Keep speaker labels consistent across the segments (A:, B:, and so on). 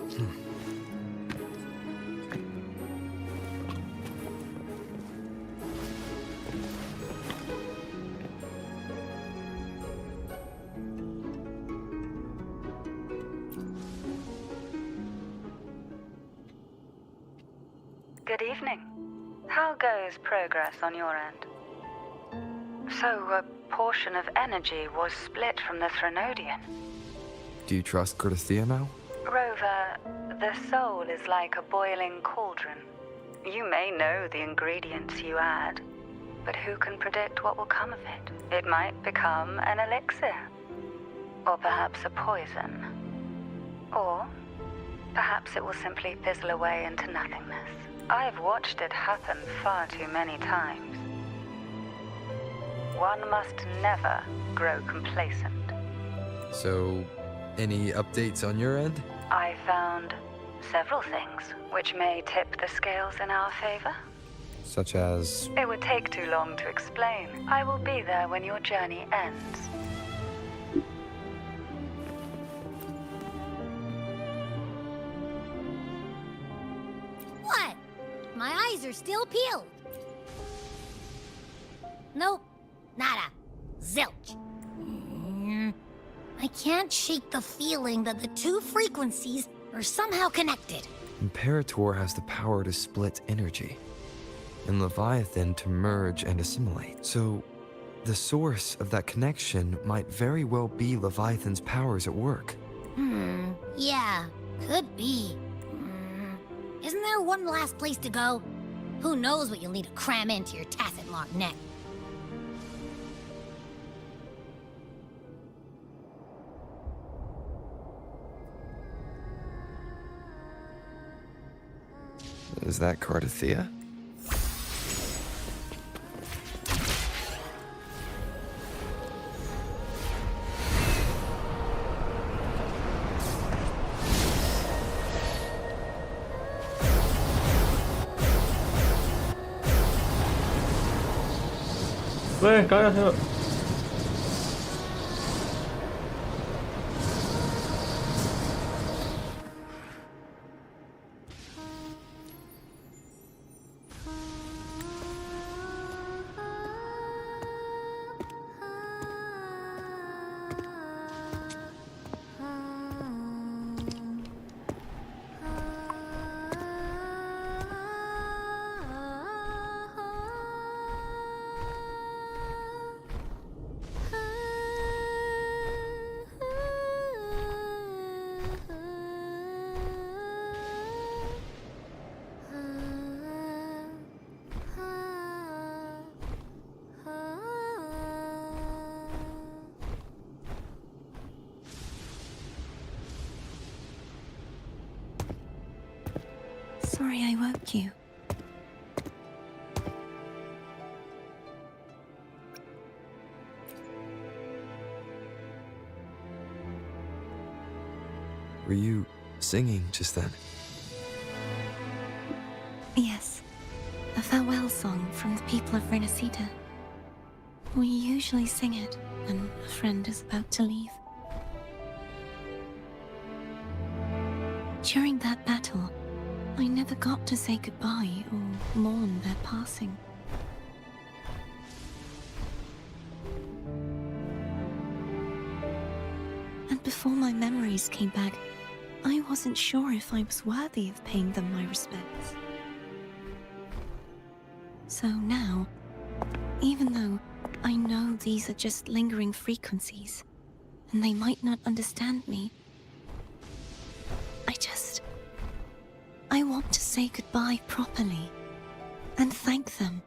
A: Good evening. How goes progress on your end? So, a portion of energy was split from the Threnodian.
B: Do you trust Cordesia now?
A: Rover, the soul is like a boiling cauldron. You may know the ingredients you add, but who can predict what will come of it? It might become an elixir, or perhaps a poison, or perhaps it will simply fizzle away into nothingness. I've watched it happen far too many times. One must never grow complacent.
B: So, any updates on your end?
A: I found several things which may tip the scales in our favor.
B: Such as...
A: It would take too long to explain. I will be there when your journey ends.
C: What? My eyes are still peeled. Nope. Nada. Zilch. I can't shake the feeling that the two frequencies are somehow connected.
B: Imperator has the power to split energy, and Leviathan to merge and assimilate. So, the source of that connection might very well be Leviathan's powers at work.
C: Yeah, could be. Isn't there one last place to go? Who knows what you'll need to cram into your tacit-locked neck.
B: Is that Cardathea?
D: Weh, kalian yuk.
E: Sorry I woke you.
B: Were you singing just then?
E: Yes, a farewell song from the people of Renacida. We usually sing it when a friend is about to leave. During that battle, I never got to say goodbye or mourn their passing. And before my memories came back, I wasn't sure if I was worthy of paying them my respects. So now, even though I know these are just lingering frequencies, and they might not understand me, I want to say goodbye properly, and thank them.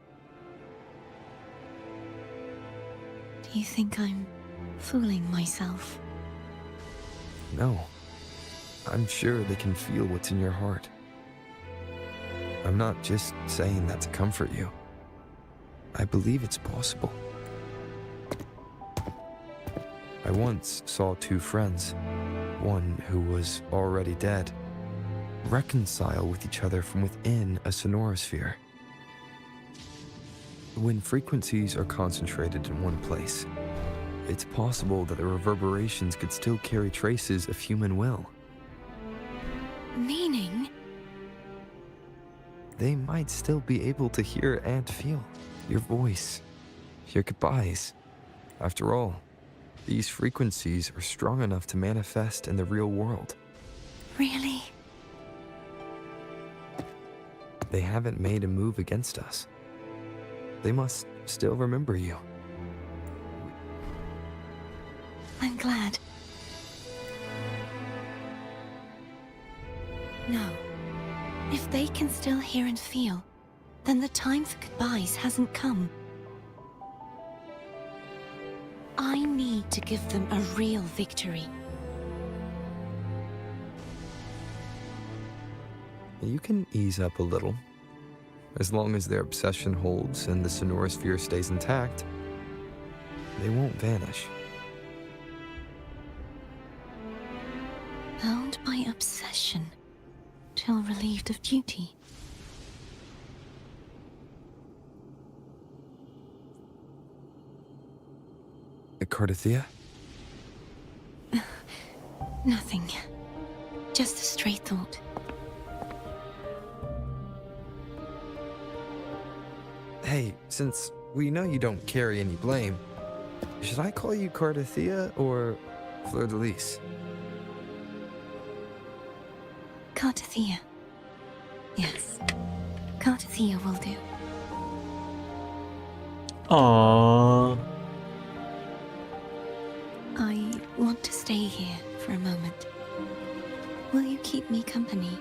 E: Do you think I'm fooling myself?
B: No. I'm sure they can feel what's in your heart. I'm not just saying that to comfort you. I believe it's possible. I once saw two friends, one who was already dead, reconcile with each other from within a sonorosphere. When frequencies are concentrated in one place, it's possible that the reverberations could still carry traces of human will.
E: Meaning?
B: They might still be able to hear and feel your voice, your goodbyes. After all, these frequencies are strong enough to manifest in the real world.
E: Really?
B: They haven't made a move against us. They must still remember you.
E: I'm glad. No. If they can still hear and feel, then the time for goodbyes hasn't come. I need to give them a real victory.
B: You can ease up a little. As long as their obsession holds and the sonorosphere stays intact, they won't vanish.
E: Bound by obsession, till relieved of duty.
B: Cardathia?
E: Nothing. Just a stray thought.
B: Hey, since we know you don't carry any blame, should I call you Cardathia or Fleur de Lis?
E: Cardathia. Yes. Cardathia will do.
D: Aww.
E: I want to stay here for a moment. Will you keep me company?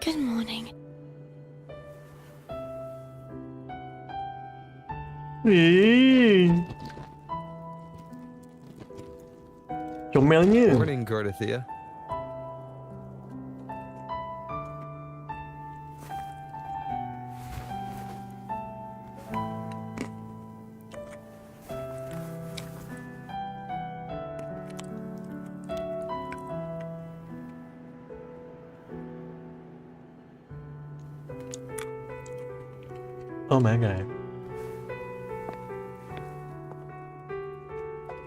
E: Good morning.
D: Chồng mèo nhé.
B: Morning, Cardathia.
D: Oh my god.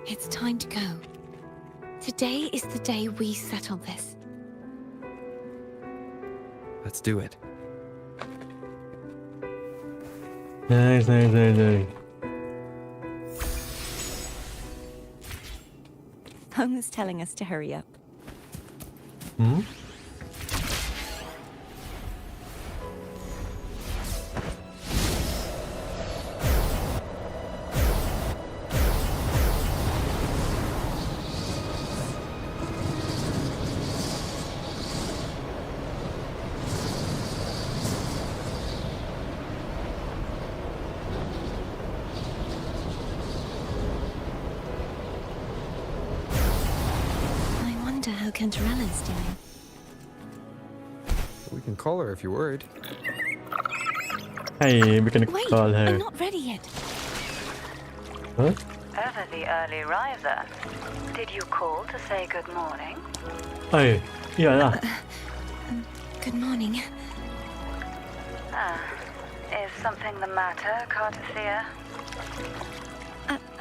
E: It's time to go. Today is the day we settle this.
B: Let's do it.
D: Nice.
F: Phone was telling us to hurry up.
D: Hmm?
E: I wonder how Cantarella's doing.
B: We can call her if you're worried.
D: Hey, we're gonna
E: Wait,
D: call her.
E: I'm not ready yet.
D: Huh?
A: Ever the early riser. Did you call to say good morning?
D: Ê, gì vậy à?
E: Good morning.
A: Ah, is something the matter, Cardathia?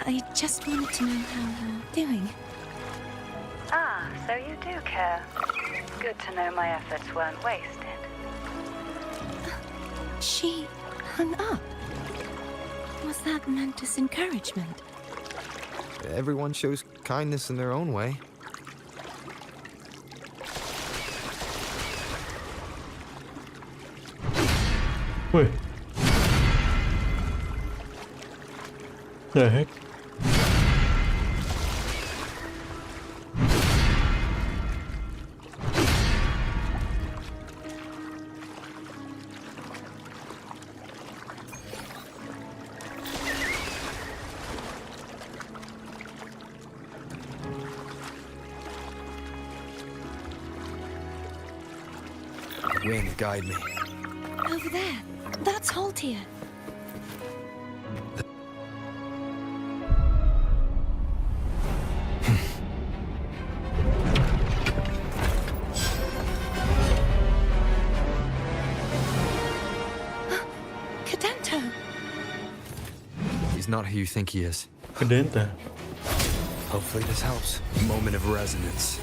E: I just wanted to know how you're doing.
A: Ah, so you do care. Good to know my efforts weren't wasted.
E: She hung up. Was that meant as encouragement?
B: Everyone shows kindness in their own way.
D: Ui. The heck?
B: Wind, guide me.
E: Over there. That's Haltia. Cadento.
B: He's not who you think he is.
D: Cadento.
B: Hopefully this helps. Moment of resonance.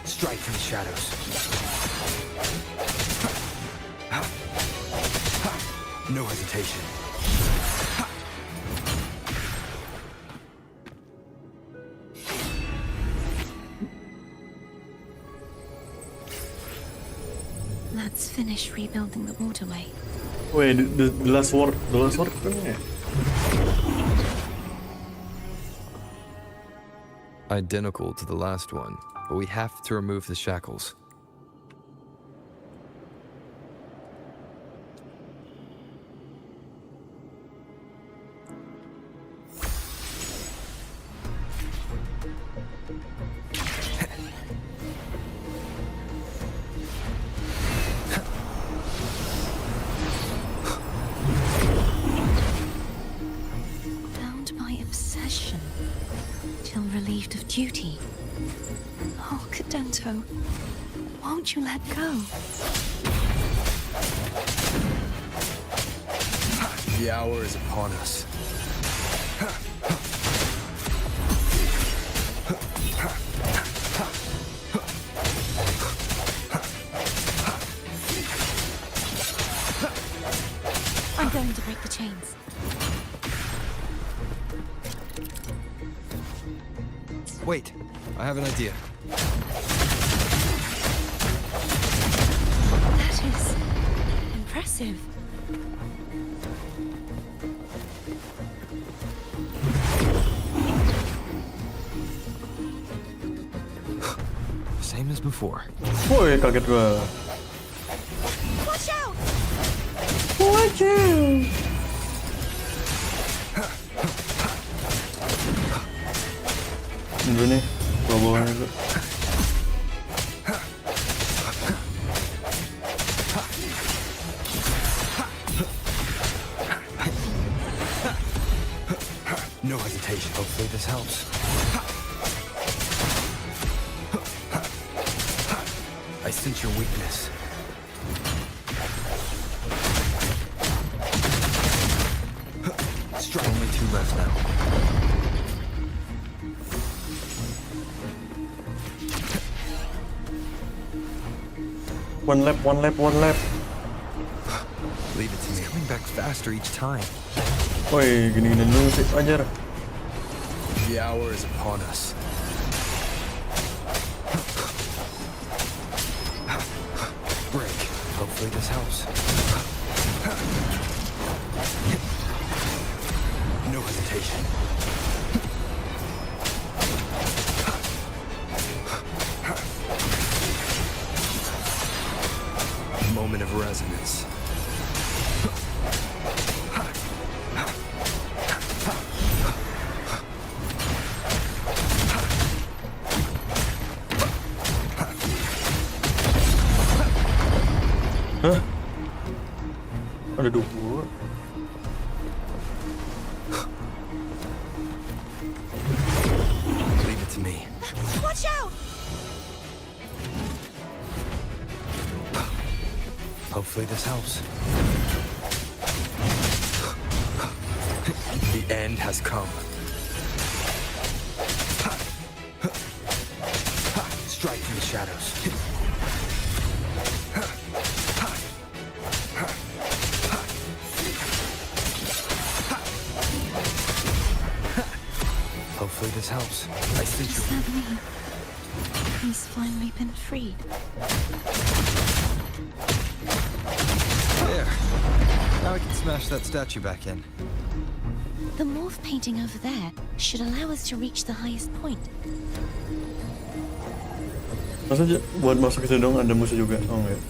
B: Strike from the shadows. No hesitation.
E: Let's finish rebuilding the waterway.
D: Wait, the last word kan ya?
B: Identical to the last one, but we have to remove the shackles.
E: Bound by obsession, till relieved of duty. Oh, Cadento, won't you let go?
B: The hour is upon us.
E: I'm going to break the chains.
B: Wait, I have an idea.
E: That is impressive.
B: Same as before.
D: Woi, kaget gua.
E: Watch out!
D: Watch out! Dulu nih, bawa dulu.
B: No hesitation. Hopefully this helps. I sense your weakness. Strike. Only two left now.
D: One lap.
B: Leave it to me. It's coming back faster each time.
D: Woi, gini-gini dulu sih, ajar.
B: The hour is upon us. Break. Hopefully this helps. No hesitation. Moment of resonance.
D: Hah? Ada dua.
B: Leave it to me.
E: Watch out!
B: Hopefully this helps. The end has come. Strike from the shadows. Hopefully this helps. I sense
E: Is
B: your
E: that me? He's finally been freed.
B: There. Now I can smash that statue back in.
E: The morph painting over there should allow us to reach the highest point.
D: Masa buat masuk ke situ dong ada musuh juga? Oh enggak.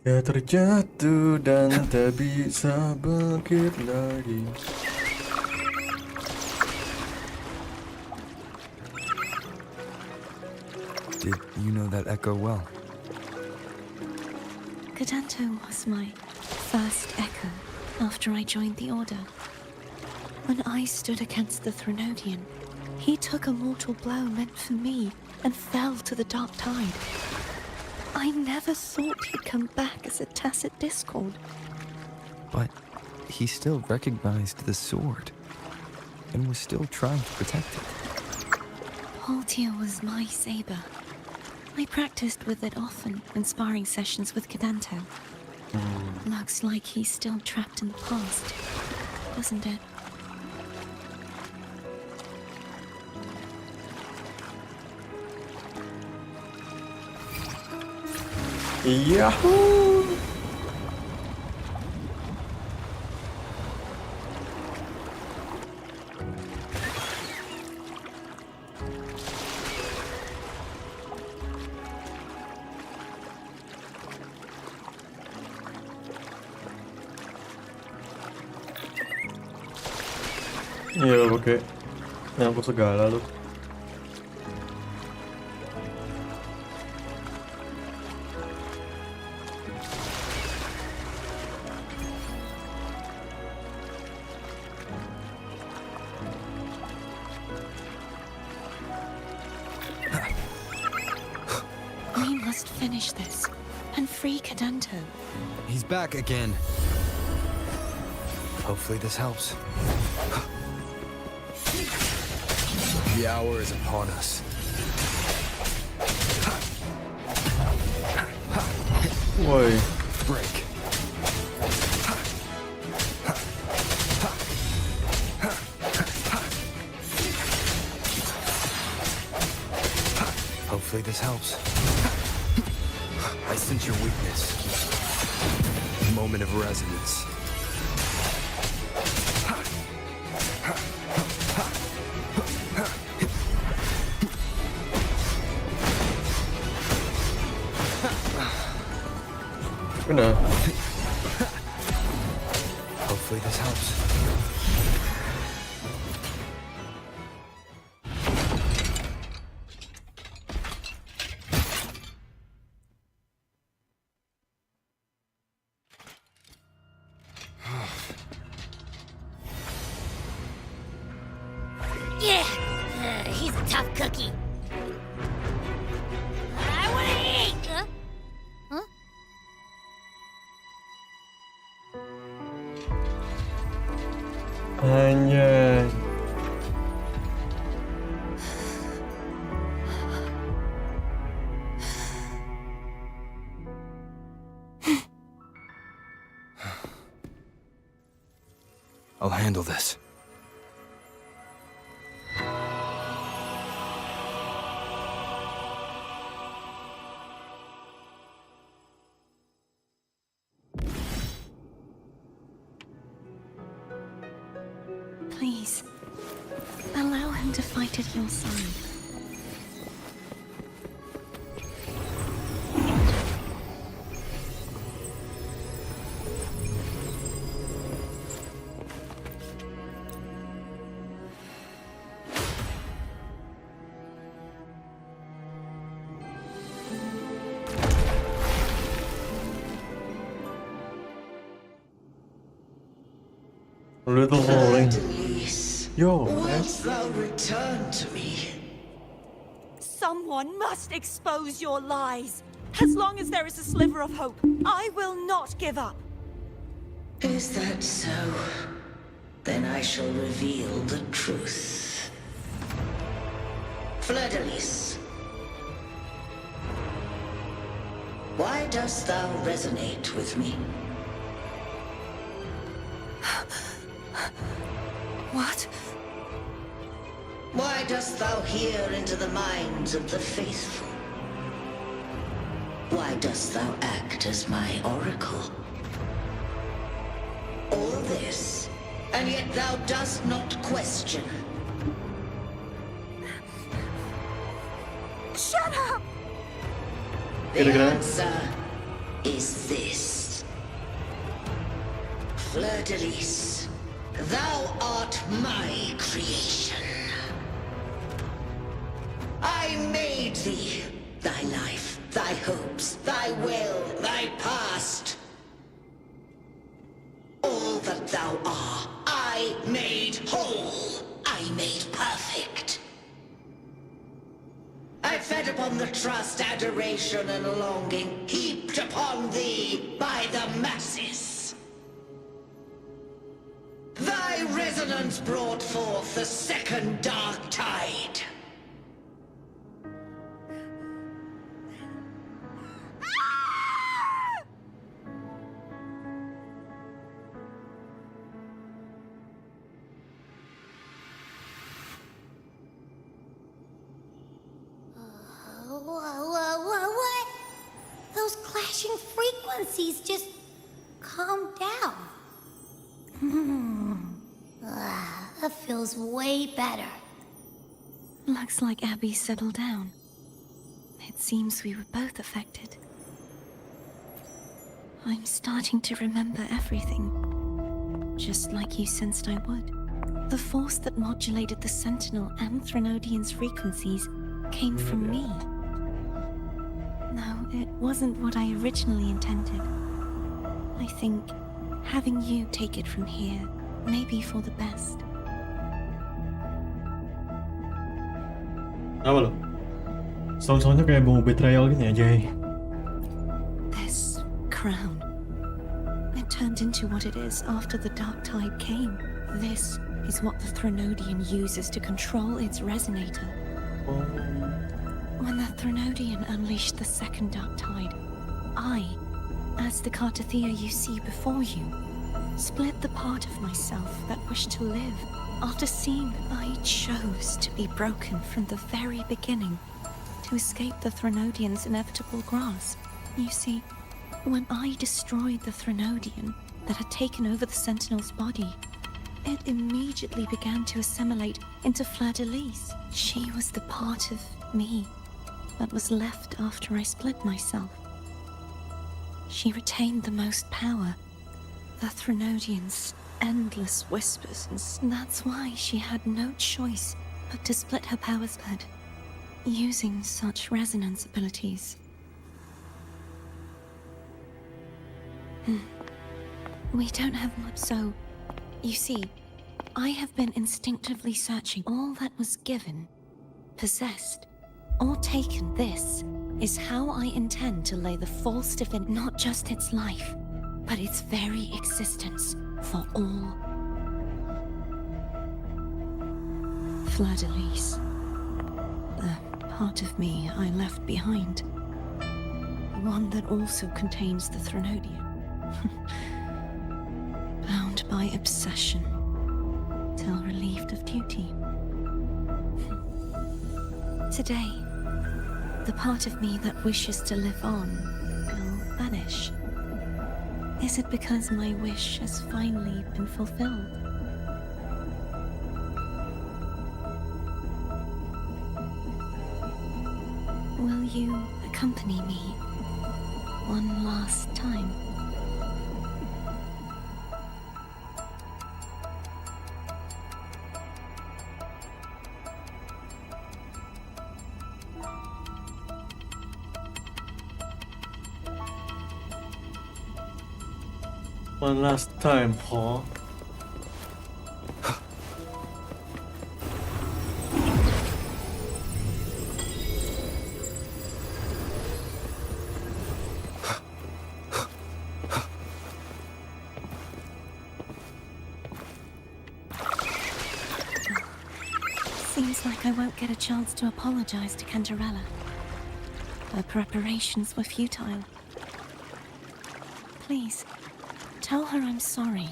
D: Ya terjatuh dan tak bisa bangkit lagi.
B: Did you know that echo well?
E: Cadanto was my first echo after I joined the Order. When I stood against the Threnodian, he took a mortal blow meant for me and fell to the dark tide. I never thought he'd come back as a tacit discord.
B: But he still recognized the sword and was still trying to protect it.
E: Haltia was my saber. I practiced with it often in sparring sessions with Cadanto. Looks like he's still trapped in the past, doesn't it?
D: Yahoo! Iya pakai nyangkut segala lu.
E: We must finish this and free Cadanto.
B: He's back again. Hopefully this helps. The hour is upon us.
D: Woi,
B: Break. Hopefully this helps. I sense your weakness. Moment of resonance.
D: udah.
B: Hopefully this helps.
C: Yeah, he's a tough cookie. I wanna eat. Huh?
D: Anjay.
B: I'll handle this.
E: Please, allow him to fight at your side.
D: Little rolling.
G: Elise,
D: Yo,
G: wilt thou return to me?
F: Someone must expose your lies. As long as there is a sliver of hope, I will not give up.
G: Is that so? Then I shall reveal the truth. Elise, why dost thou resonate with me?
E: What?
G: Why dost thou hear into the minds of the faithful? Why dost thou act as my oracle? All this, and yet thou dost not question.
F: Shut up!
G: The
D: Kira-kira.
G: answer is this. Fleur-de-Lis, thou art my creation. I made thee, thy life, thy hopes, thy will, thy past. All that thou art, I made whole, I made perfect. I fed upon the trust, adoration, and longing heaped upon thee by the masses. Thy resonance brought forth the second dark tide.
C: What? Those clashing frequencies just calmed down. That feels way better.
E: Looks like Abby settled down. It seems we were both affected. I'm starting to remember everything, just like you sensed I would. The force that modulated the Sentinel and Threnodian's frequencies came from me. No, it wasn't what I originally intended. I think having you take it from here may be for the best.
D: Apa lo? Sound-soundnya kayak mau betrayal gini aja.
E: This crown. It turned into what it is after the Dark Tide came. This is what the Threnodian uses to control its resonator. When the Threnodian unleashed the second Dark Tide, I, as the Cartothea you see before you, split the part of myself that wished to live. After seeing I chose to be broken from the very beginning, to escape the Threnodian's inevitable grasp. You see, when I destroyed the Threnodian that had taken over the Sentinel's body, it immediately began to assimilate into Fleur-de-Lis. She was the part of me that was left after I split myself. She retained the most power, the Threnodian's endless whispers, and that's why she had no choice but to split her powers bed, using such resonance abilities. We don't have much, so you see, I have been instinctively searching all that was given, possessed, or taken. This is how I intend to lay the false divinity, not just its life, but its very existence for all. Fleur-de-Lis, the part of me I left behind, one that also contains the Threnodian. Bound by obsession, till relieved of duty. Today, the part of me that wishes to live on will vanish. Is it because my wish has finally been fulfilled? Will you accompany me one last time?
D: One last time, Paul.
E: Seems like I won't get a chance to apologize to Cantarella. Her preparations were futile. Please, tell her I'm sorry.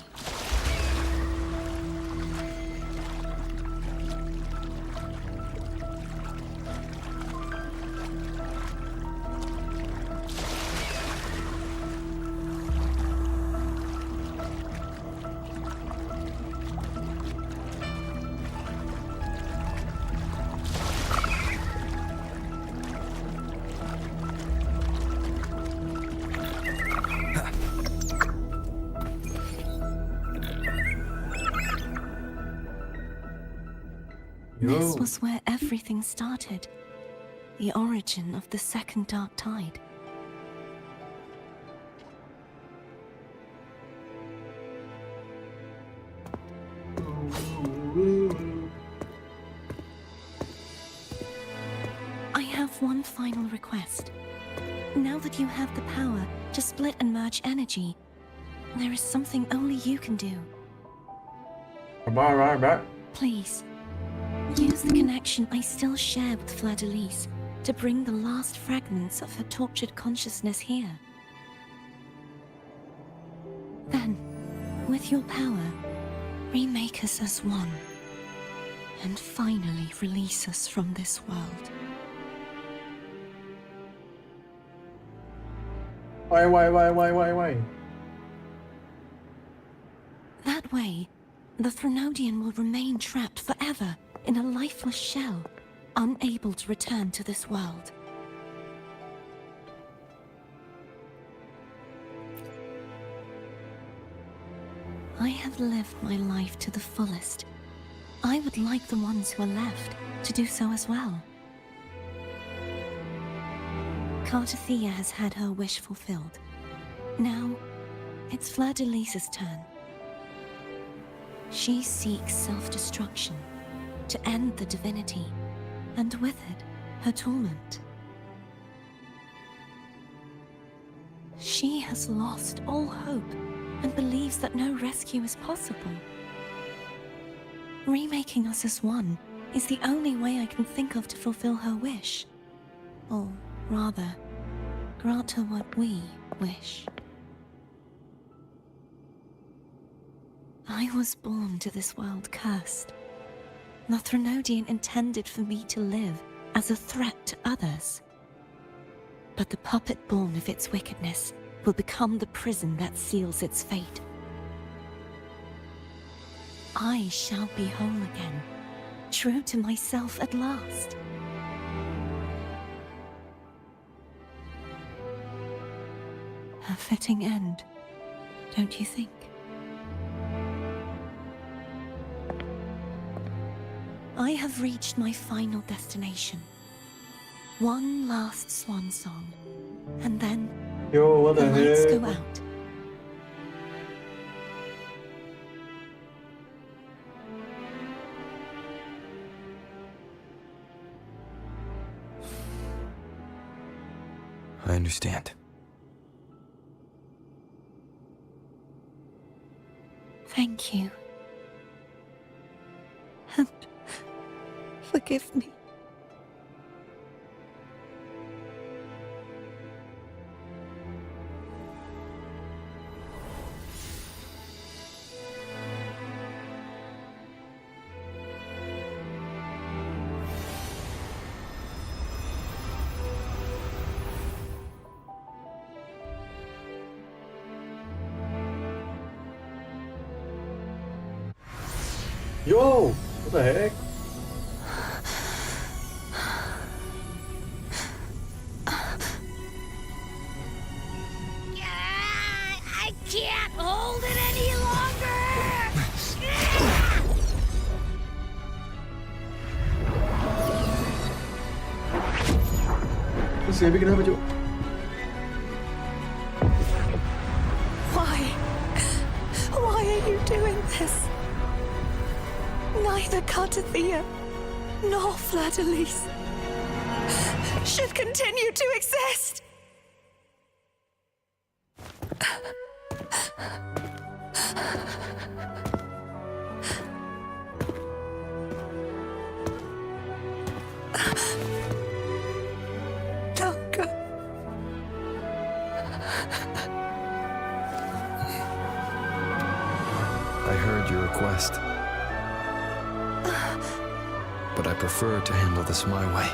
E: This was where everything started. The origin of the second dark tide. I have one final request. Now that you have the power to split and merge energy, there is something only you can do.
D: Bye.
E: Please, use the connection I still share with Fleur-de-Lis to bring the last fragments of her tortured consciousness here. Then, with your power, remake us as one, and finally release us from this world.
D: Why?
E: That way, the Threnodian will remain trapped forever in a lifeless shell, unable to return to this world. I have lived my life to the fullest. I would like the ones who are left to do so as well. Cartathea has had her wish fulfilled. Now, it's Fleur-de-Lis's turn. She seeks self-destruction to end the divinity, and with it, her torment. She has lost all hope and believes that no rescue is possible. Remaking us as one is the only way I can think of to fulfill her wish. Or rather, grant her what we wish. I was born to this world cursed. The Threnodian intended for me to live as a threat to others. But the puppet born of its wickedness will become the prison that seals its fate. I shall be whole again, true to myself at last. A fitting end, don't you think? I have reached my final destination. One last swan song, and then
D: Yo, what
E: the
D: the
E: lights
D: heck?
E: go out.
B: I understand.
E: Thank you. And forgive me.
D: Yo, what the heck?
C: I can't hold it any longer!
D: Terus Gaby kenapa, Cuk?
F: Why are you doing this? Neither Cartathea nor Fleur-de-Lis should continue to exist. Don't go.
B: I heard your request. But I prefer to handle this my way.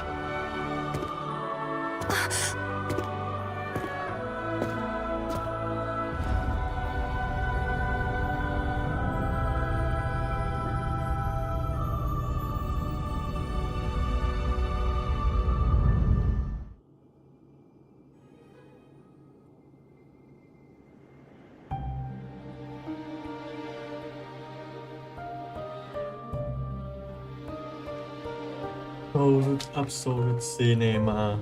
D: Absolute Cinema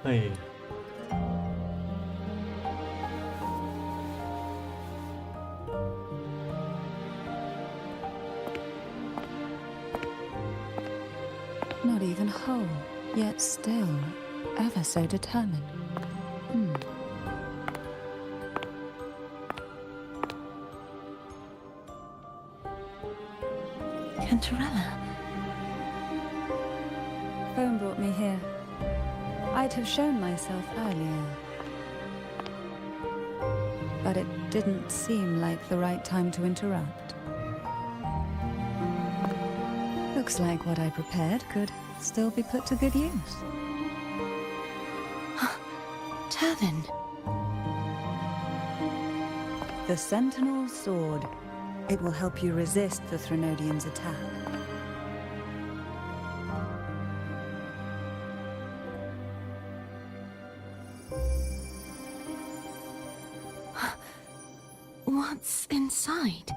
D: เฮ้ย
H: Not even whole, yet still ever so determined.
E: Cantarella.
H: Phone brought me here. I'd have shown myself earlier. But it didn't seem like the right time to interrupt. Looks like what I prepared could still be put to good use.
E: Turvin.
H: The Sentinel's sword. It will help you resist the Threnodian's attack.
E: What's inside?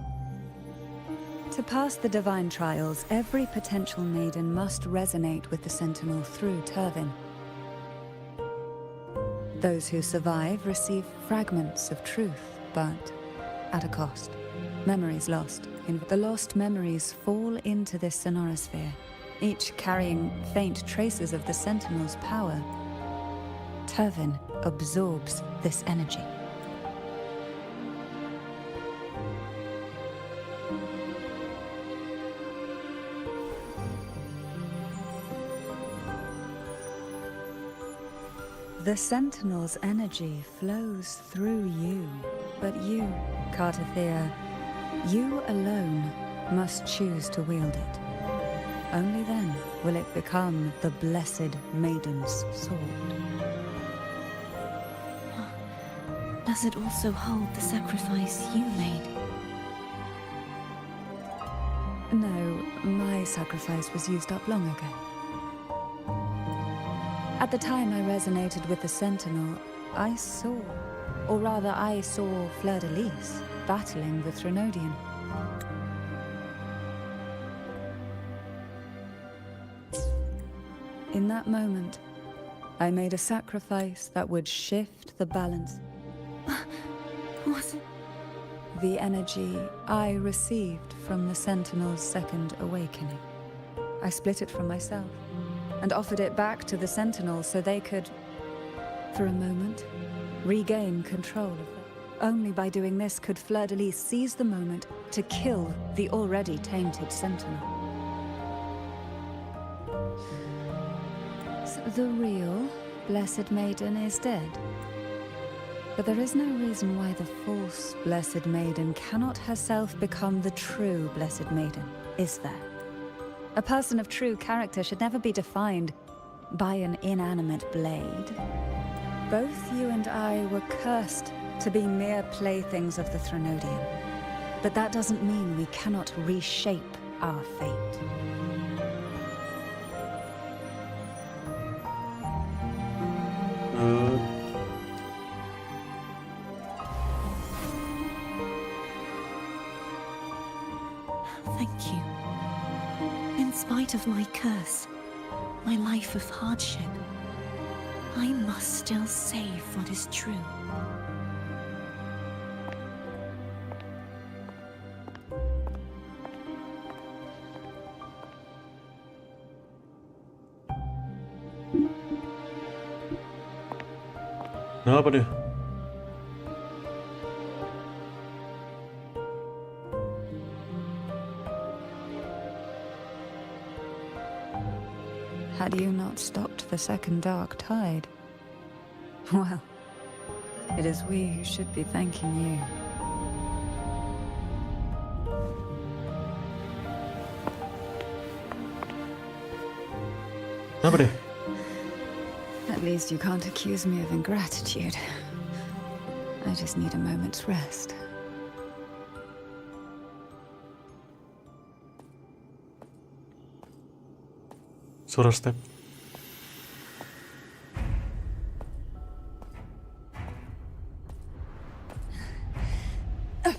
H: To pass the divine trials, every potential maiden must resonate with the Sentinel through Turvin. Those who survive receive fragments of truth, but at a cost. Memories lost. The lost memories fall into this sonorosphere, each carrying faint traces of the Sentinel's power. Turvin absorbs this energy. The Sentinel's energy flows through you, but you, Cartathea, you alone must choose to wield it. Only then will it become the Blessed Maiden's sword.
E: Does it also hold the sacrifice you made?
H: No, my sacrifice was used up long ago. At the time I resonated with the Sentinel, I saw Fleur-de-Lis battling the Threnodian. In that moment, I made a sacrifice that would shift the balance.
E: Was it?
H: The energy I received from the Sentinel's second awakening. I split it from myself and offered it back to the Sentinel so they could, for a moment, regain control of them. Only by doing this could Fleur-de-Lis seize the moment to kill the already tainted Sentinel. So the real Blessed Maiden is dead. But there is no reason why the false Blessed Maiden cannot herself become the true Blessed Maiden, is there? A person of true character should never be defined by an inanimate blade. Both you and I were cursed to be mere playthings of the Threnodian. But that doesn't mean we cannot reshape our fate.
E: Thank you. In spite of my curse, my life of hardship, I must still save what is true.
D: Kenapa dia?
H: Had you not stopped the second dark tide? Well, it is we who should be thanking you.
D: Kenapa dia?
H: At least you can't accuse me of ingratitude. I just need a moment's rest.
D: Suara step.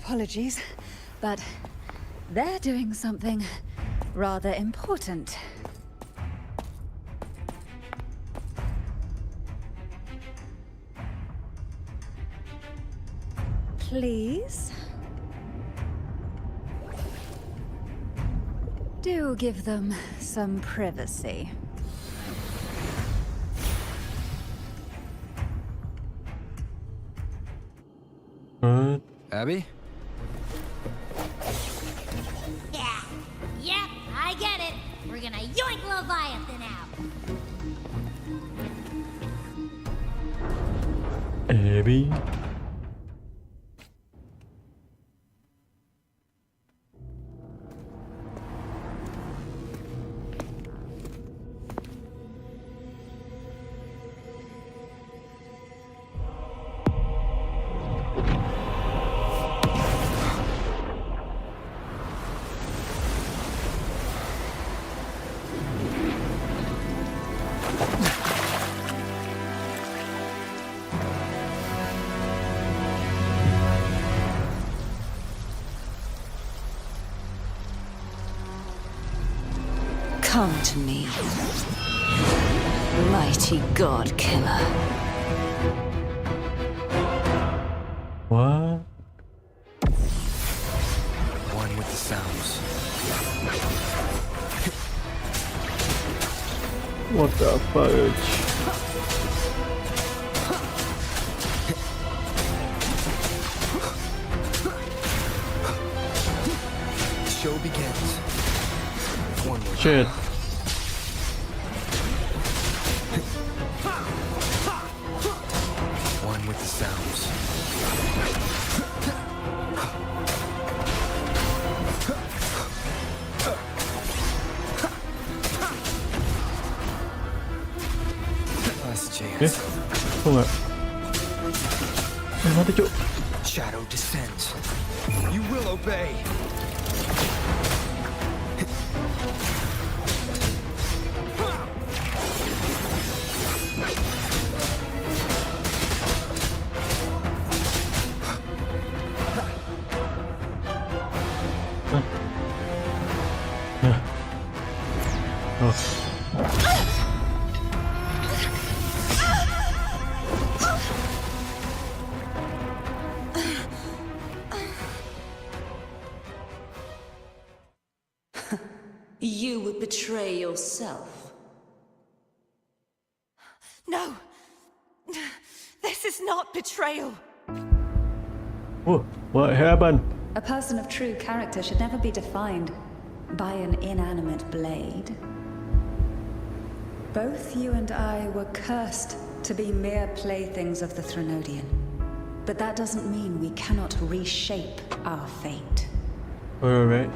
H: apologies, but they're doing something rather important. Please? Do give them some privacy.
B: Abby?
C: Yeah. Yep, I get it. We're gonna yoink Leviathan out.
D: Abby.
E: Come to me, mighty god killer.
D: What?
B: One with the sounds.
D: What the fudge?
B: The show begins. One more.
D: Shit.
B: One with the sounds. Last chance.
D: Không ạ. Nó tới chỗ.
B: Shadow descends. You will obey.
I: You would betray yourself.
F: No! This is not betrayal!
D: Oh, what happened?
H: A person of true character should never be defined by an inanimate blade. Both you and I were cursed to be mere playthings of the Threnodian. But that doesn't mean we cannot reshape our fate.
D: Alright.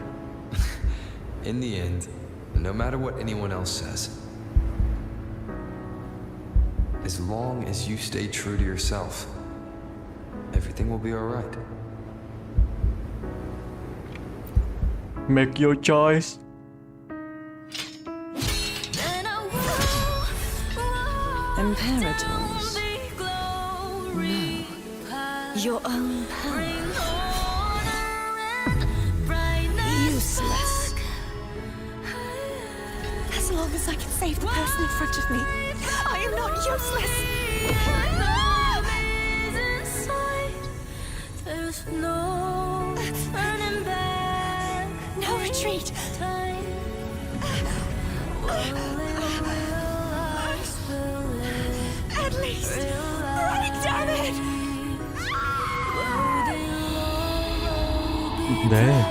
B: In the end, no matter what anyone else says, as long as you stay true to yourself, everything will be alright.
D: Make your choice.
E: Imperators? No. Your own power. Useless.
F: As long as I can save the person in front of me, I am not useless! No retreat! At least, break, damn it!
D: There.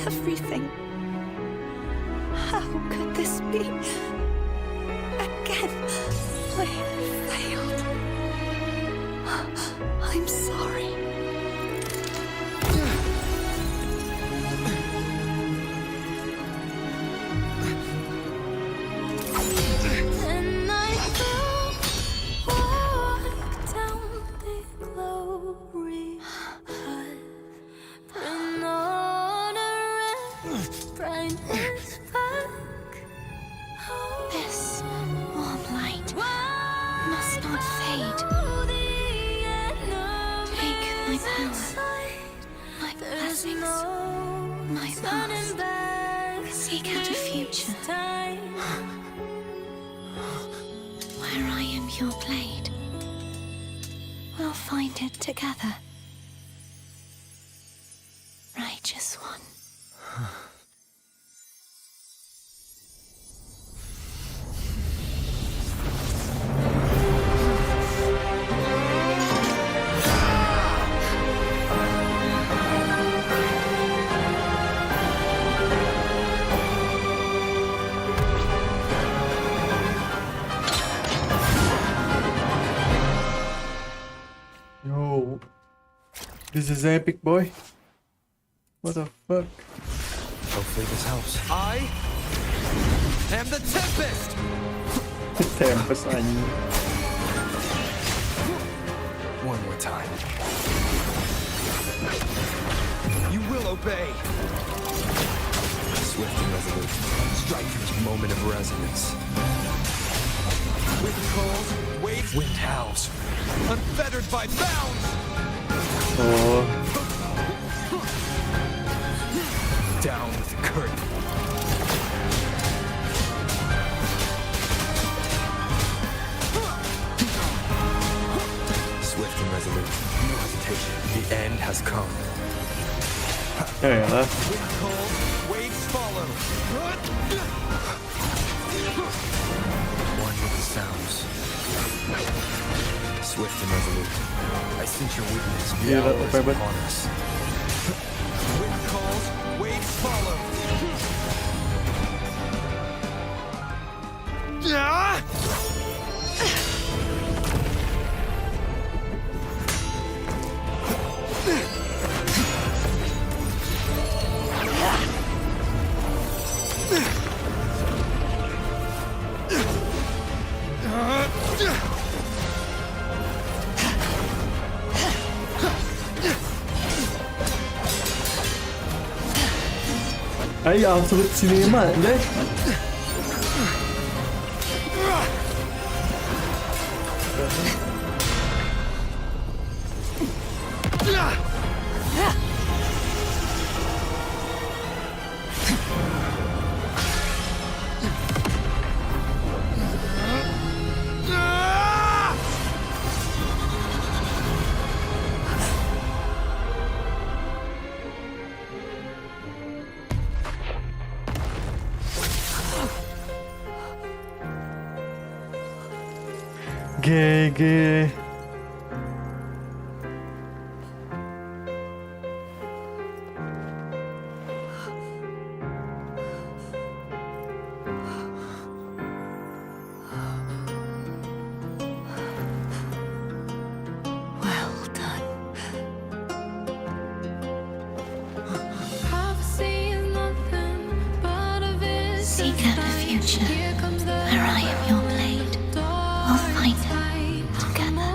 F: Everything. How could this be? Again, I failed. I'm sorry.
E: This warm light must not fade. Take my power, my blessings, my past. Seek out a future where I am your blade. We'll find it together. Righteous one.
D: Yo, this is epic, boy. What the fuck?
B: Hopefully this helps. I am the Tempest!
D: Tempest anjing.
B: One more time. You will obey. Swift and resolute. Striker's moment of resonance. Wind calls, waves, wind howls. Unfettered by bounds!
D: Oh,
B: Down with the curtain. Swift and resolute. No hesitation. The end has come.
D: ya lah.
B: Wind calls, waves follow. One with the sounds. Swift and resolute. I sense your weakness. The
D: Gila,
B: hour is
D: OP banget.
B: upon us. Wind calls, waves follow.
D: Ay, absolute cinema, guys. GG.
E: Well done. Seek out a future where I am your blade. We'll find it together.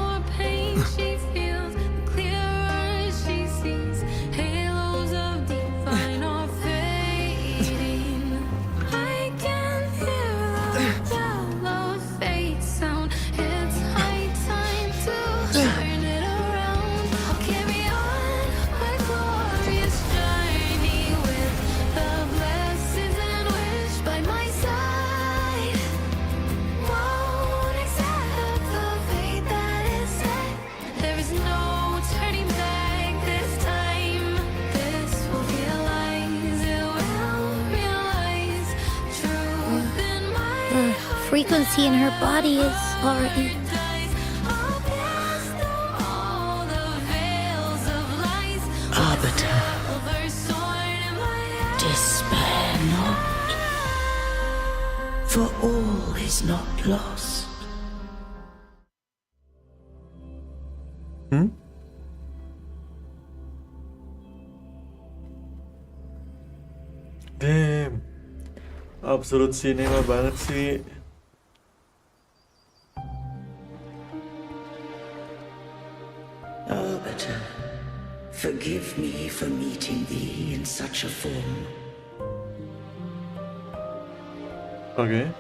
E: The frequency in her body is already...
G: Arbiter, despair not, for all is not lost.
D: Damn. Absolute cinema banget sih.
G: Arbiter, forgive me for meeting thee in such a form.
D: Okay.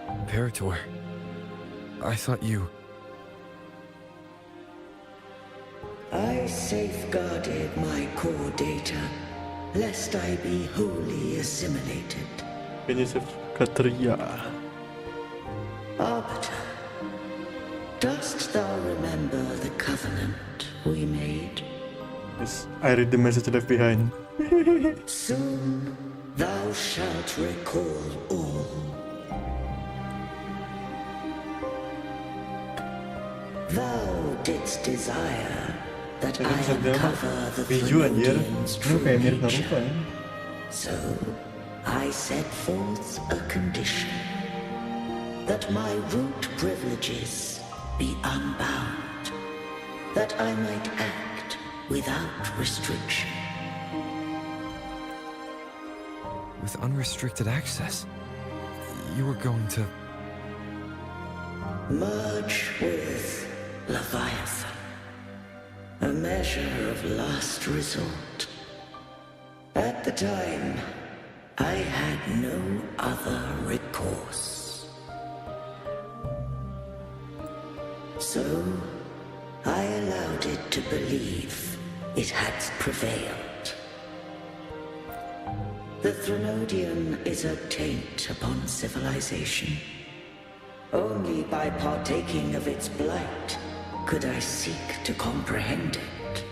B: Imperator, I thought you...
G: I safeguarded my core data, lest I be wholly assimilated.
D: Penyisip Katria.
G: Arbiter, dost thou remember the covenant we made?
D: Yes, I read the message left behind.
G: Soon thou shalt recall all. Thou didst desire that I uncover the Trinodian's true nature. So I set forth a condition, that my root privileges be unbound, that I might act without restriction.
B: With unrestricted access, you were going to...
G: Merge with Leviathan. A measure of last resort. At the time, I had no other recourse. So, I allowed it to believe it had prevailed. The Trinodian is a taint upon civilization. Only by partaking of its blight could I seek to comprehend it.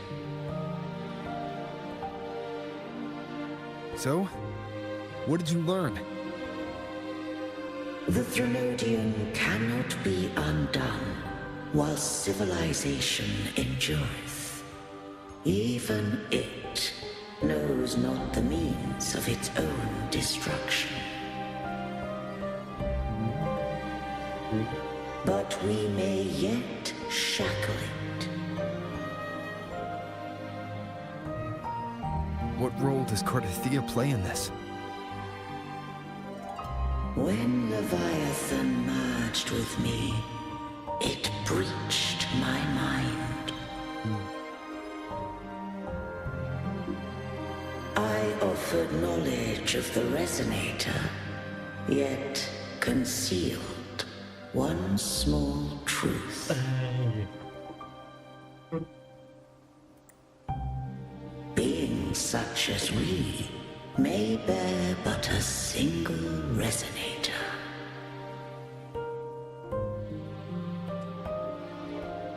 B: So, what did you learn?
G: The Trinodian cannot be undone while civilization endureth. Even it knows not the means of its own destruction. But we may yet shackle it.
B: What role does Cardathia play in this?
G: When Leviathan merged with me, it breached my mind. I offered knowledge of the Resonator, yet concealed one small truth. Beings such as we may bear but a single Resonator.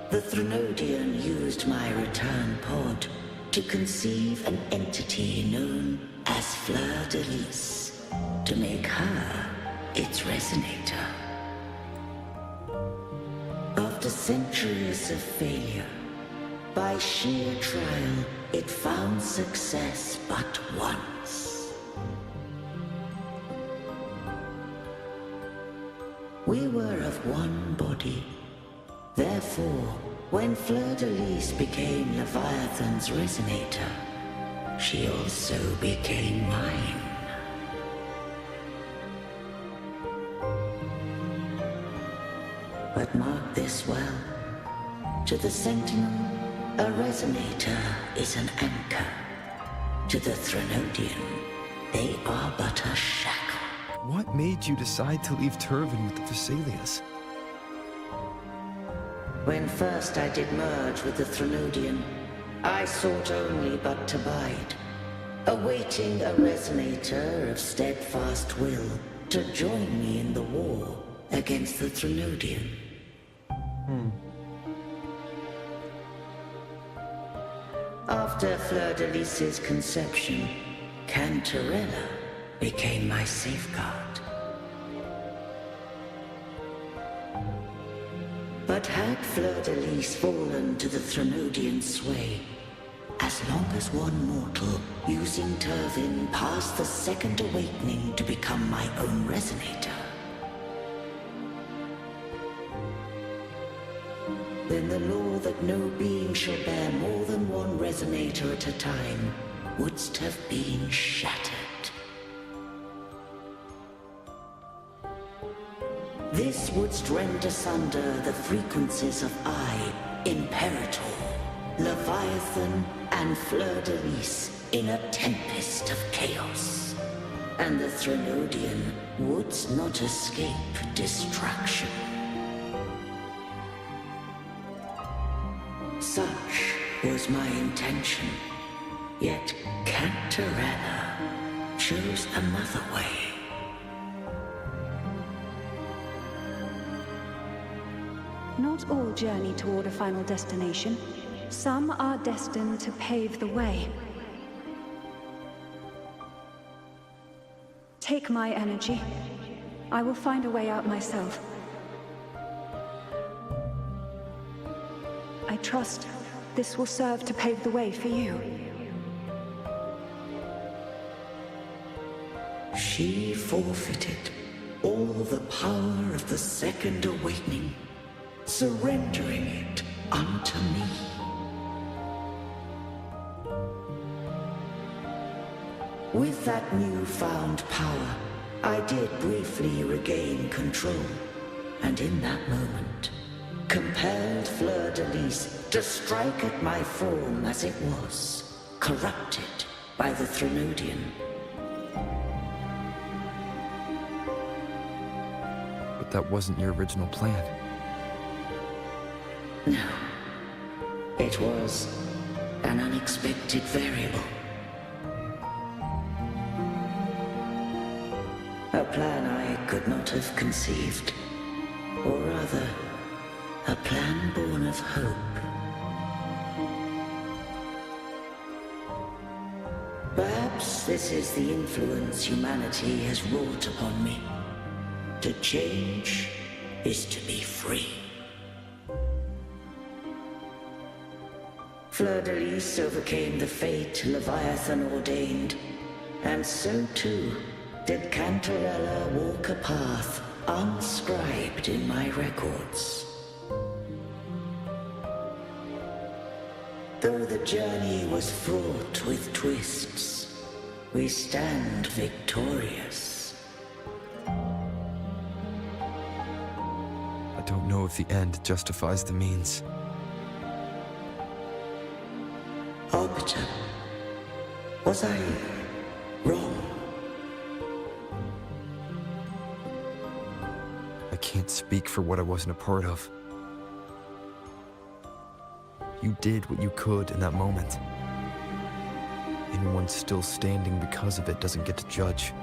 G: The Trinodian used my return pod to conceive an entity known as Fleur de Lis, to make her its Resonator. After centuries of failure, by sheer trial, it found success but once. We were of one body. Therefore, when Fleur de Lis became Leviathan's Resonator, she also became mine. But mark this well. To the Sentinel, a Resonator is an anchor. To the Trinodian, they are but a shackle.
B: What made you decide to leave Turvin with the Thessalias?
G: When first I did merge with the Trinodian, I sought only but to bide, awaiting a Resonator of steadfast will to join me in the war against the Trinodian. After Fleur de Lis's conception, Cantarella became my safeguard. But had Fleur de Lis fallen to the Trinodian sway, as long as one mortal using Turvin passed the second awakening to become my own Resonator, then the law that no being shall bear more than one Resonator at a time wouldst have been shattered. This wouldst rend asunder the frequencies of I, Imperator, Leviathan, and Fleur de Lis in a tempest of chaos. and the Threnodian would not escape destruction. Such was my intention, yet Cantarella chose another way.
J: Not all journey toward a final destination. Some are destined to pave the way. Take my energy. I will find a way out myself. I trust this will serve to pave the way for you.
G: She forfeited all the power of the Second Awakening, surrendering it unto me. With that newfound power, I did briefly regain control, and in that moment, compelled Fleur de Lis to strike at my form as it was, corrupted by the Threnodian.
B: But that wasn't your original plan.
G: No. It was an unexpected variable. A plan I could not have conceived. Or rather, a plan born of hope. Perhaps this is the influence humanity has wrought upon me. To change is to be free. Fleur de Lis overcame the fate Leviathan ordained, and so too did Cantarella walk a path unscribed in my records. Though the journey was fraught with twists, we stand victorious.
B: I don't know if the end justifies the means.
G: Arbiter, was I wrong?
B: I can't speak for what I wasn't a part of. You did what you could in that moment. Anyone still standing because of it doesn't get to judge.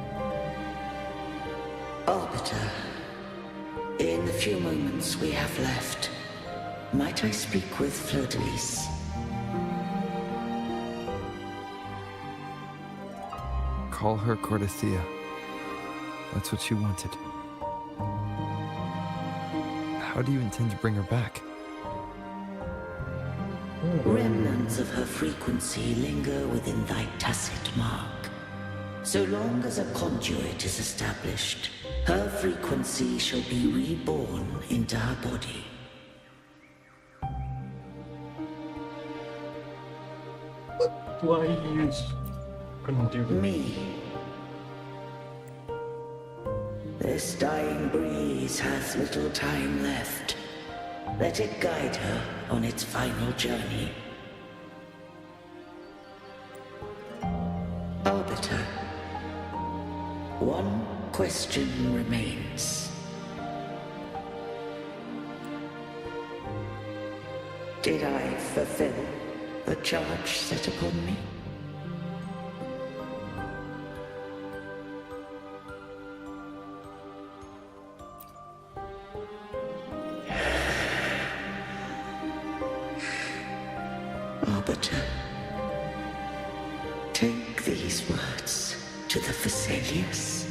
G: Arbiter, in the few moments we have left, might I speak with Fleur de Lis?
B: Call her Cordelia. That's what she wanted. How do you intend to bring her back?
G: Remnants of her frequency linger within thy tacit mark. So long as a conduit is established, her frequency shall be reborn into her body.
D: Why you couldn't do that?
G: Me. This dying breeze hath little time left. Let it guide her on its final journey. Arbiter, one question remains. Did I fulfill the charge set upon me? Arbiter, take these words to the Vesalius.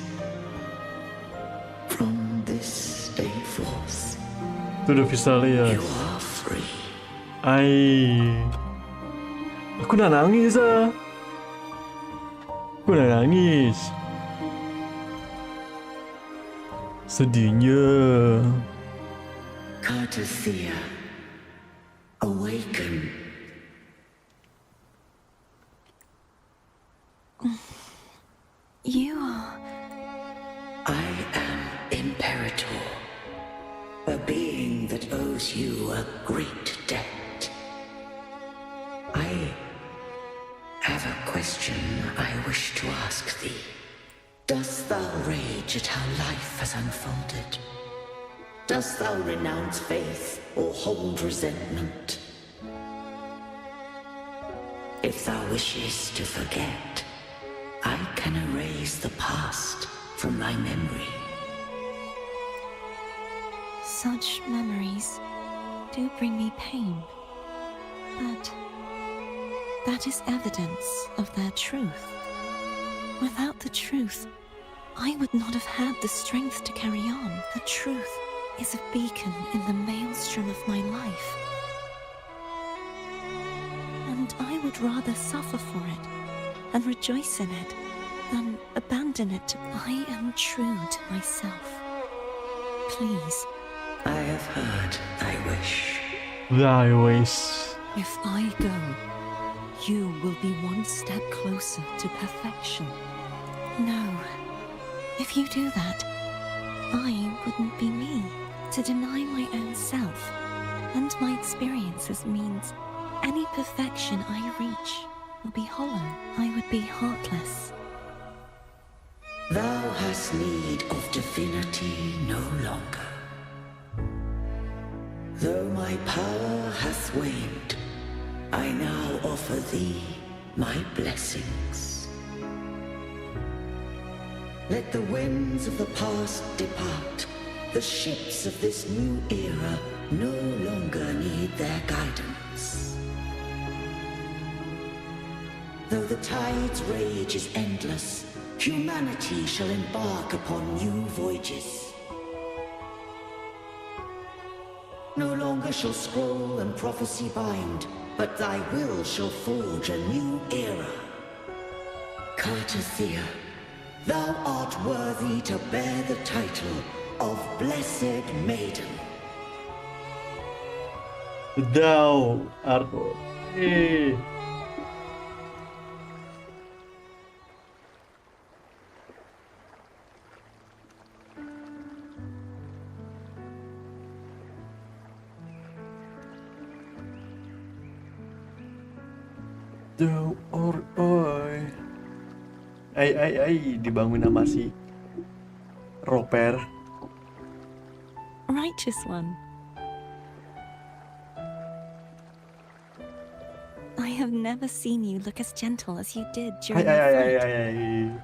G: From this day forth,
D: To the Vesalius.
G: you are free.
D: Aku nak nangis ah. Aku nak nangis. Sedihnya.
G: Cartothea, awaken.
E: You are...
G: I am Imperator, a being that owes you a great debt. I have a question I wish to ask thee. Dost thou rage at how life has unfolded? Dost thou renounce faith or hold resentment? If thou wishes to forget, I can erase the past from thy memory.
E: Such memories do bring me pain, but that is evidence of their truth. Without the truth, I would not have had the strength to carry on. The truth is a beacon in the maelstrom of my life. And I would rather suffer for it and rejoice in it than abandon it. I am true to myself. Please.
G: I have heard thy wish.
D: Thy wish.
E: If I go, you will be one step closer to perfection. No. If you do that, I wouldn't be me. To deny my own self and my experiences means any perfection I reach will be hollow. I would be heartless.
G: Thou hast need of divinity no longer. Though my power hath waned, I now offer thee my blessings. Let the winds of the past depart. The ships of this new era no longer need their guidance. Though the tide's rage is endless, humanity shall embark upon new voyages. No longer shall scroll and prophecy bind, but thy will shall forge a new era. Cartathea, thou art worthy to bear the title of Blessed Maiden.
D: Thou art worthy. Thou art Ai dibangun sama si Roper.
E: Righteous one. I have never seen you look as gentle as you did during the fight.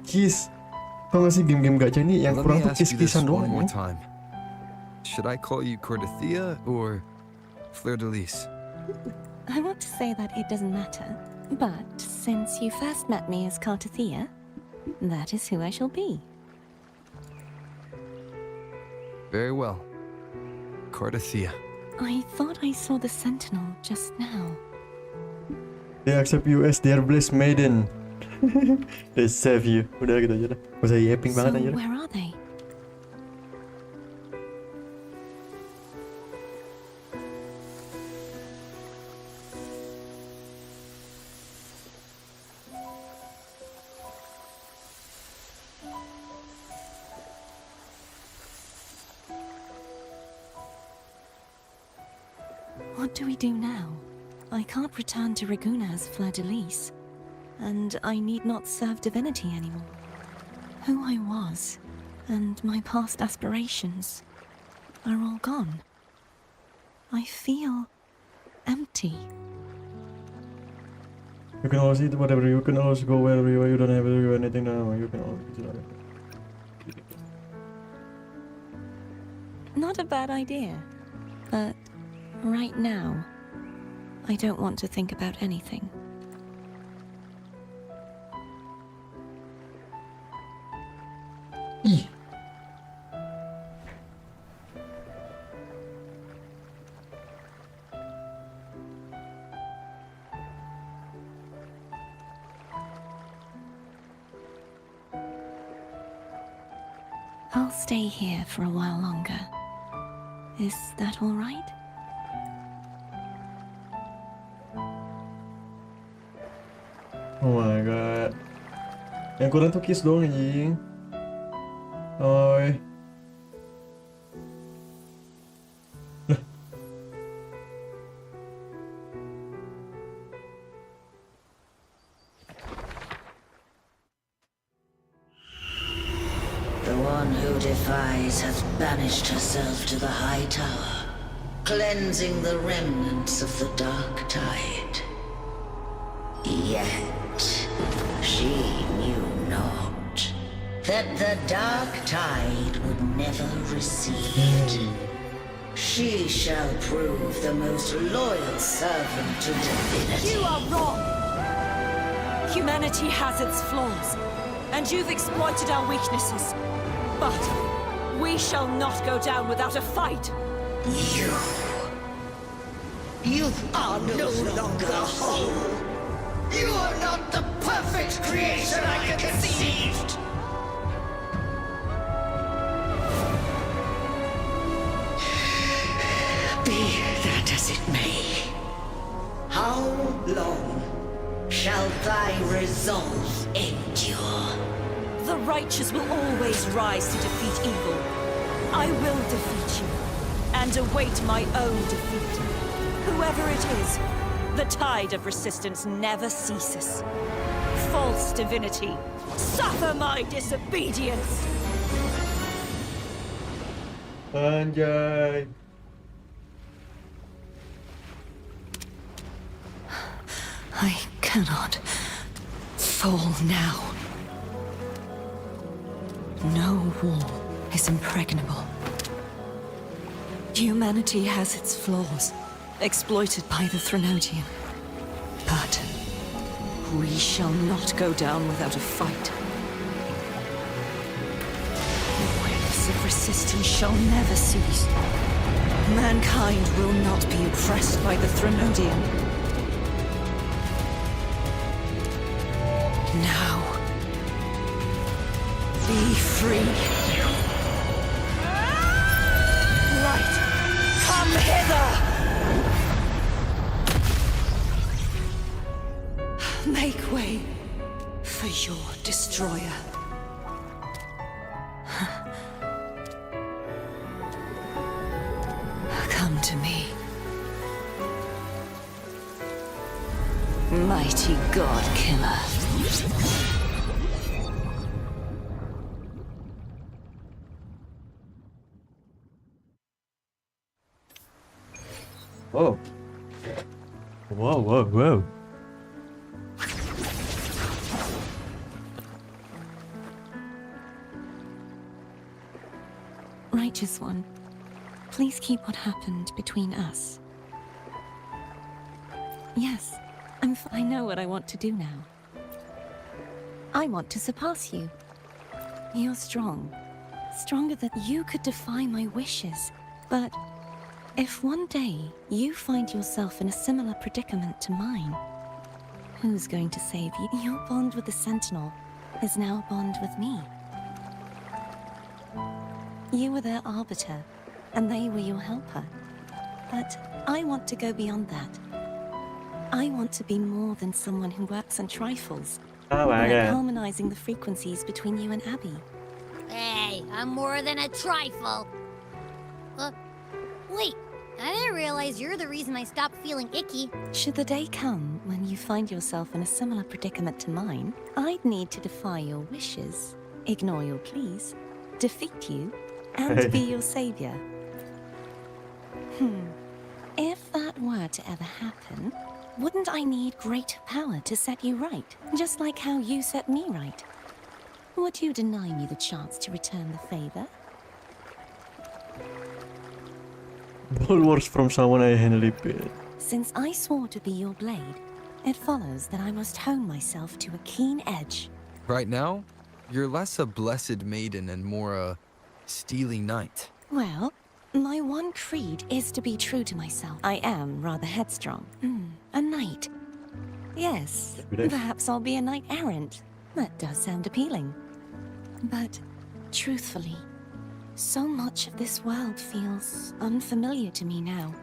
D: Kiss. Tau gak sih game-game gacha ini yang kurang tuh kiss-kissan doang.
B: Should I call you Cartathea or Fleur de Lis?
E: I want to say that it doesn't matter, but since you first met me as Cartathea, that is who I shall be.
B: Very well. Cartathea.
E: I thought I saw the Sentinel just now.
D: They accept you as their blessed maiden. They save you. Udah gitu aja dah. Gak usah yapping banget aja dah.
E: Where are they? What do we do now? I can't return to Raguna as Fleur de Lis, and I need not serve divinity anymore. Who I was, and my past aspirations, are all gone. I feel empty.
D: You can always eat whatever, you can always go wherever you are, you don't have to do anything now, you can always do that.
E: Not a bad idea, but right now, I don't want to think about anything. I'll stay here for a while longer. Is that all right?
D: Oh my god. Yang kurang tuh kiss doang anjing. Oi.
G: The one who defies has banished herself to the High Tower, cleansing the remnants of the Dark Tide. Yet, she knew not that the Dark Tide would never recede. She shall prove the most loyal servant to divinity.
F: You are wrong! Humanity has its flaws, and you've exploited our weaknesses. But we shall not go down without a fight!
G: You are no longer whole! You are not the perfect creation I conceived! Be that as it may, how long shall thy resolve endure?
F: The righteous will always rise to defeat evil. I will defeat you, and await my own defeat. Whoever it is, the tide of resistance never ceases. False divinity, suffer my disobedience!
D: Anjay.
E: I cannot fall now. No wall is impregnable. Humanity has its flaws, exploited by the Threnodian. But we shall not go down without a fight. The waves of resistance shall never cease. Mankind will not be oppressed by the Threnodian. Now, be free.
F: Light, come hither!
E: Make way for your destroyer. Come to me. Mighty God Killer.
D: Whoa. Whoa, whoa, whoa.
E: Righteous One, please keep what happened between us. Yes, I know what I want to do now. I want to surpass you. You're strong. Stronger than you could defy my wishes. But if one day you find yourself in a similar predicament to mine, who's going to save you? Your bond with the Sentinel is now a bond with me. You were their arbiter, and they were your helper. But I want to go beyond that. I want to be more than someone who works on trifles.
D: Oh my
E: like
D: god.
E: harmonizing the frequencies between you and Abby.
C: Hey, I'm more than a trifle. Wait, I didn't realize you're the reason I stopped feeling icky.
E: Should the day come when you find yourself in a similar predicament to mine, I'd need to defy your wishes, ignore your pleas, defeat you, and be your savior. If that were to ever happen, wouldn't I need great power to set you right, just like how you set me right? Would you deny me the chance to return the favor?
D: Bulwarks from someone I handily paid.
E: Since I swore to be your blade, it follows that I must hone myself to a keen edge.
B: Right now, you're less a blessed maiden and more a steely knight.
E: Well, my one creed is to be true to myself. I am rather headstrong. A knight. Yes, perhaps I'll be a knight errant. That does sound appealing. But, truthfully, so much of this world feels unfamiliar to me now.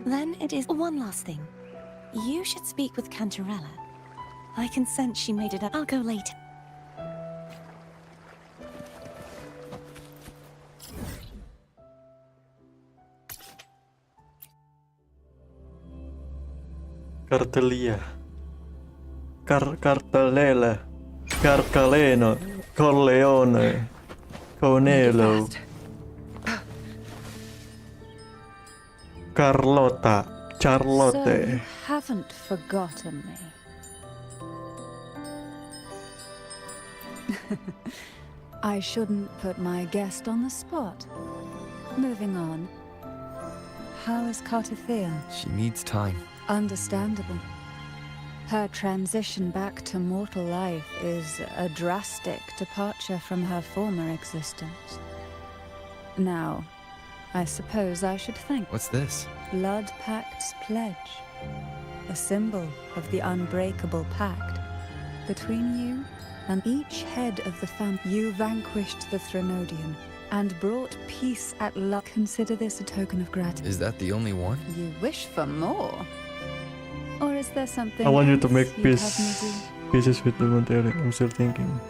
E: Then it is one last thing. You should speak with Cantarella. I can sense she made it up. I'll go later.
D: Cartelia. Cartelela. Carcaleno. Corleone. Cornelo. Carlotta. Charlotte.
H: So you haven't forgotten me. I shouldn't put my guest on the spot. Moving on. How is Cartathea?
B: She needs time.
H: Understandable. Her transition back to mortal life is a drastic departure from her former existence. Now, I suppose I should thank
B: What's this?
H: Blood Pact's pledge. A symbol of the unbreakable pact. Between you and each head of the family, you vanquished the Threnodian and brought peace at last. Consider this a token of gratitude.
B: Is that the only one?
H: You wish for more? Or is there something
D: I want you to
H: else
D: make
H: you'd have me
D: pieces with the Monterey. I'm still thinking.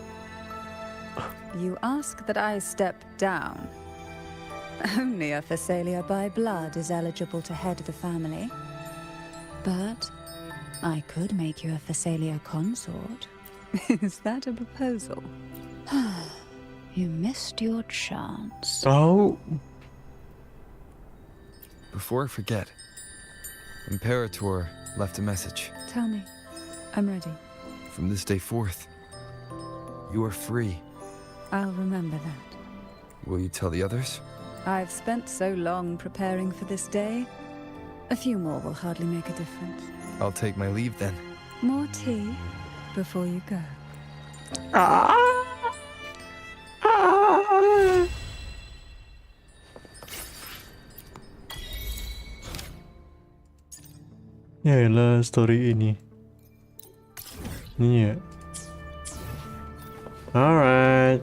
H: do? You ask that I step down. Only a Phasalia by blood is eligible to head the family. But I could make you a Phasalia consort. Is that a proposal? You missed your chance.
D: Oh.
B: Before I forget, Imperator left a message.
H: Tell me. I'm ready.
B: From this day forth, you are free.
H: I'll remember that.
B: Will you tell the others?
H: I've spent so long preparing for this day. A few more will hardly make a difference.
B: I'll take my leave then.
H: More tea before you go.
D: Yaelah story ini. Ini ya. Alright.